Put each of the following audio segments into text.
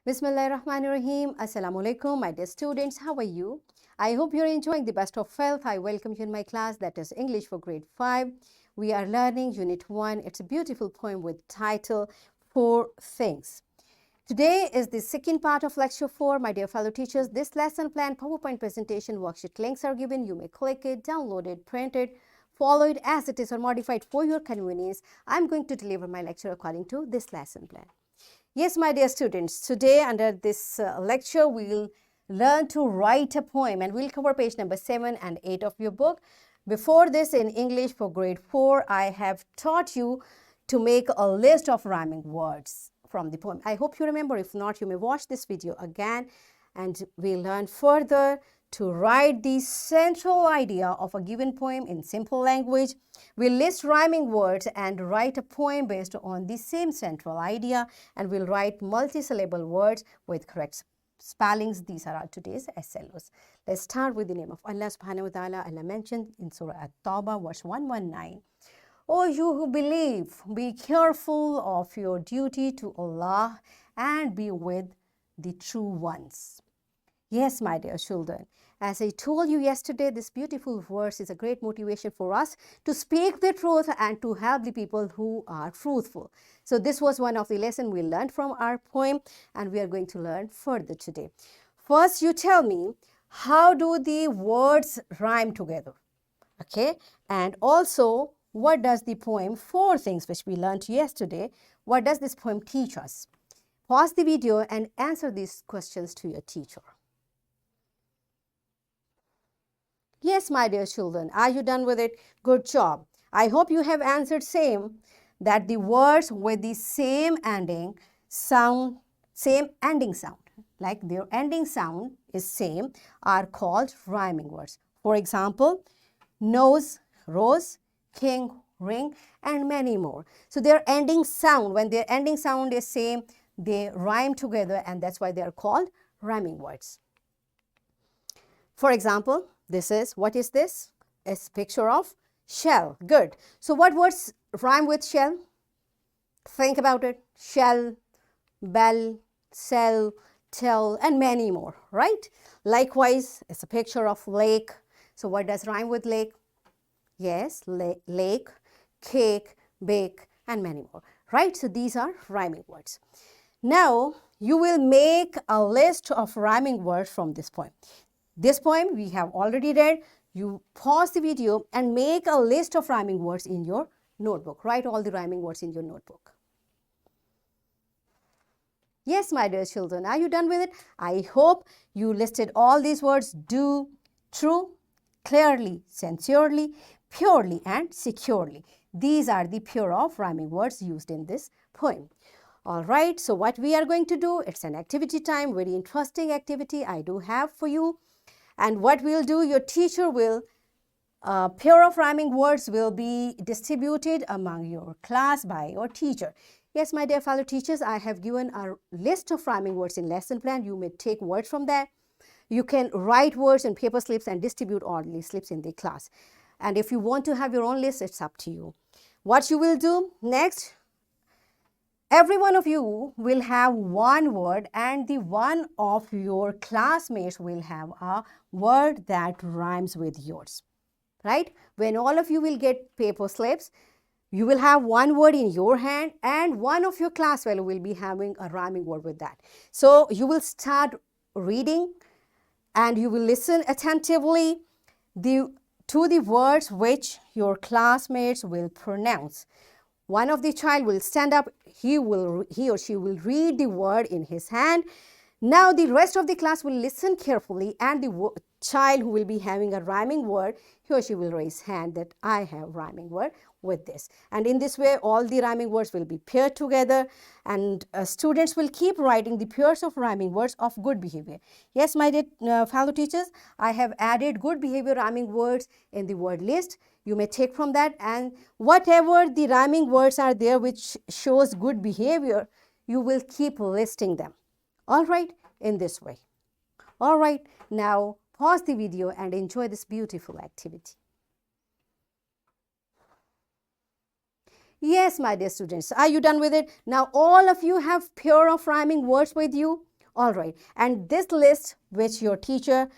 Bismillahirrahmanirrahim. Assalamu alaikum, my dear students. How are you? I hope you're enjoying the best of health. I welcome you in my class, that is English for grade 5. We are learning Unit 1. It's a beautiful poem with title, Four Things. Today is the second part of Lecture 4. My dear fellow teachers, this lesson plan, PowerPoint presentation, worksheet links are given. You may click it, download it, print it, follow it as it is or modify it for your convenience. I'm going to deliver my lecture according to this lesson plan. Yes, my dear students, today under this lecture, we'll learn to write a poem and we'll cover page number 7 and 8 of your book. Before this, in English for grade 4, I have taught you to make a list of rhyming words from the poem. I hope you remember. If not, you may watch this video again and we'll learn further to write the central idea of a given poem in simple language. We'll list rhyming words and write a poem based on the same central idea, and we'll write multi-syllable words with correct spellings. These are our today's SLOs. Let's start with the name of Allah subhanahu wa ta'ala. Allah mentioned in Surah At-Tawbah, verse 119. O you who believe, be careful of your duty to Allah and be with the true ones. Yes, my dear children, as I told you yesterday, this beautiful verse is a great motivation for us to speak the truth and to help the people who are truthful. So this was one of the lessons we learned from our poem, and we are going to learn further today. First, you tell me, how do the words rhyme together? Okay, and also, what does the poem, four things which we learned yesterday, what does this poem teach us? Pause the video and answer these questions to your teacher. Yes, my dear children, are you done with it? Good job. I hope you have answered same, that the words with the same ending sound, like their ending sound is same, are called rhyming words. For example, nose, rose, king, ring, and many more. So their ending sound, when their ending sound is same, they rhyme together, and that's why they are called rhyming words. For example, what is this? It's a picture of shell. Good. So what words rhyme with shell? Think about it. Shell, bell, cell, tell, and many more, right? Likewise, it's a picture of lake. So what does rhyme with lake? Yes, lake, cake, bake, and many more, right? So these are rhyming words. Now, you will make a list of rhyming words from this poem. This poem we have already read. You pause the video and make a list of rhyming words in your notebook. Write all the rhyming words in your notebook. Yes, my dear children, are you done with it? I hope you listed all these words: do, true, clearly, sincerely, purely, and securely. These are the pure of rhyming words used in this poem. All right, so what we are going to do, it's an activity time, very interesting activity I do have for you. And what we'll do, your teacher will, pair of rhyming words will be distributed among your class by your teacher. Yes, my dear fellow teachers, I have given a list of rhyming words in lesson plan. You may take words from there. You can write words in paper slips and distribute all these slips in the class. And if you want to have your own list, it's up to you. What you will do next, every one of you will have one word, and the one of your classmates will have a word that rhymes with yours, right? When all of you will get paper slips, you will have one word in your hand, and one of your class fellow will be having a rhyming word with that. So you will start reading and you will listen attentively to the words which your classmates will pronounce. One of the child will stand up, he or she will read the word in his hand. Now the rest of the class will listen carefully, and the child who will be having a rhyming word, he or she will raise hand that I have rhyming word with this. And in this way, all the rhyming words will be paired together, and students will keep writing the pairs of rhyming words of good behavior. Yes, my dear fellow teachers, I have added good behavior rhyming words in the word list. You may take from that, and whatever the rhyming words are there which shows good behavior, you will keep listing them. All right, in this way. All right, now pause the video and enjoy this beautiful activity. Yes, my dear students, are you done with it? Now all of you have pair of rhyming words with you. All right. And this list which your teacher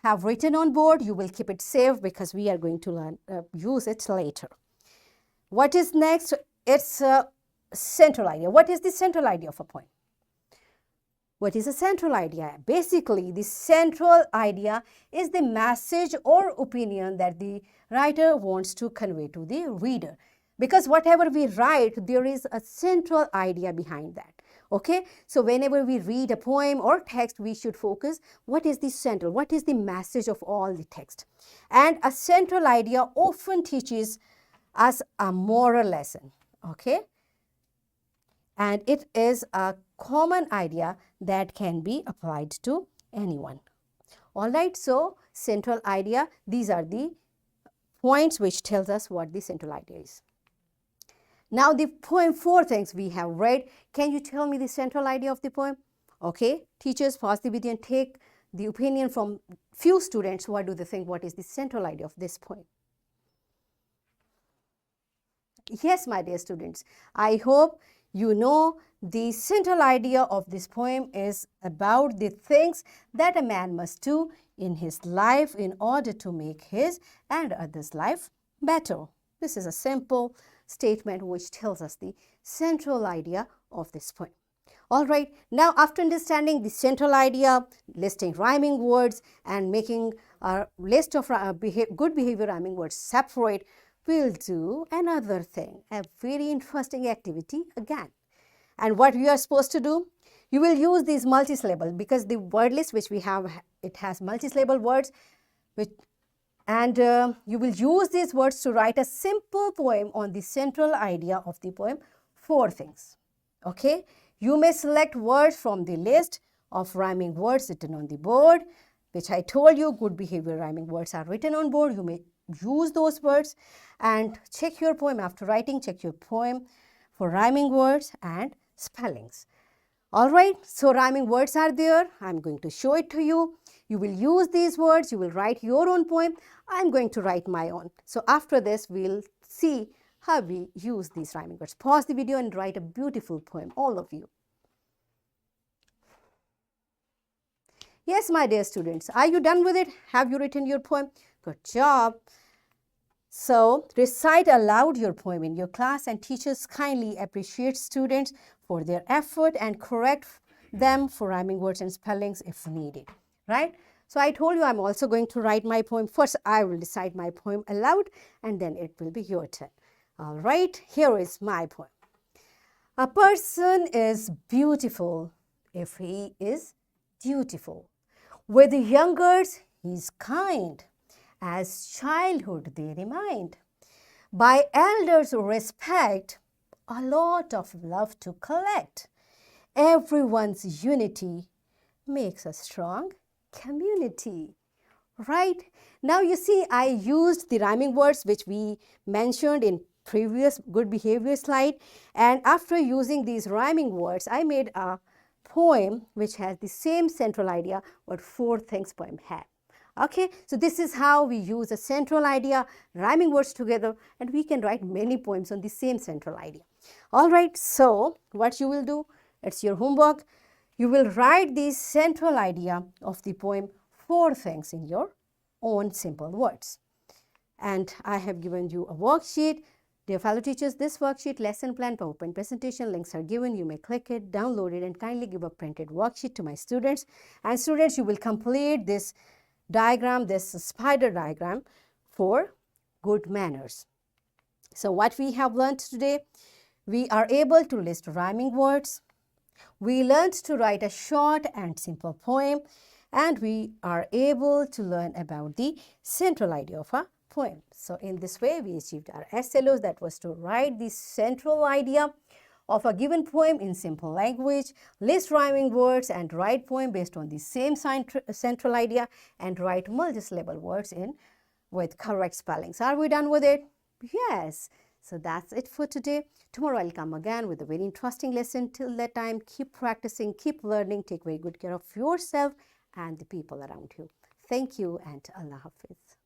have written on board, you will keep it safe because we are going to use it later. What is next? It's a central idea. What is the central idea of a poem? What is a central idea? Basically, the central idea is the message or opinion that the writer wants to convey to the reader. Because whatever we write, there is a central idea behind that. Okay, so whenever we read a poem or text, we should focus what is the central, what is the message of all the text. And a central idea often teaches us a moral lesson. Okay, and it is a common idea that can be applied to anyone. All right, so central idea, these are the points which tells us what the central idea is. Now the poem, 4 things we have read. Can you tell me the central idea of the poem? Okay, teachers pause the video and take the opinion from few students. What do they think? What is the central idea of this poem? Yes, my dear students, I hope you know the central idea of this poem is about the things that a man must do in his life in order to make his and others' life better. This is a simple statement which tells us the central idea of this poem. All right, now after understanding the central idea, listing rhyming words and making a list of good behavior rhyming words separate, we'll do another thing, a very interesting activity again. And what we are supposed to do? You will use these multi-syllable because the word list which we have, it has multi-syllable words and you will use these words to write a simple poem on the central idea of the poem. 4 things. Okay, you may select words from the list of rhyming words written on the board, which I told you good behavior rhyming words are written on board. You may use those words and check your poem after writing. Check your poem for rhyming words and spellings. All right, so rhyming words are there. I'm going to show it to you. You will use these words. You will write your own poem. I'm going to write my own. So after this, we'll see how we use these rhyming words. Pause the video and write a beautiful poem, all of you. Yes, my dear students, are you done with it? Have you written your poem? Good job. So recite aloud your poem in your class, and teachers kindly appreciate students for their effort and correct them for rhyming words and spellings if needed, right? So I told you I'm also going to write my poem. First, I will recite my poem aloud and then it will be your turn. All right, here is my poem. A person is beautiful if he is dutiful. With the youngers, he is kind. As childhood they remind. By elders respect, a lot of love to collect. Everyone's unity makes a strong community. Right? Now you see, I used the rhyming words which we mentioned in previous good behavior slide, and after using these rhyming words, I made a poem which has the same central idea what 4 things poem had. Okay, so this is how we use a central idea, rhyming words together, and we can write many poems on the same central idea. All right, so what you will do, it's your homework. You will write the central idea of the poem 4 things in your own simple words. And I have given you a worksheet. Dear fellow teachers, this worksheet, lesson plan, PowerPoint presentation, links are given. You may click it, download it, and kindly give a printed worksheet to my students. And students, you will complete this diagram, this spider diagram for good manners. So what we have learned today, we are able to list rhyming words. We learned to write a short and simple poem, and we are able to learn about the central idea of a poem. So in this way, we achieved our SLOs, that was to write the central idea of a given poem in simple language, list rhyming words, and write poem based on the same central idea, and write multi-syllable words with correct spellings. Are we done with it? Yes. So that's it for today. Tomorrow I'll come again with a very interesting lesson. Till that time, keep practicing, keep learning, take very good care of yourself and the people around you. Thank you and Allah Hafiz.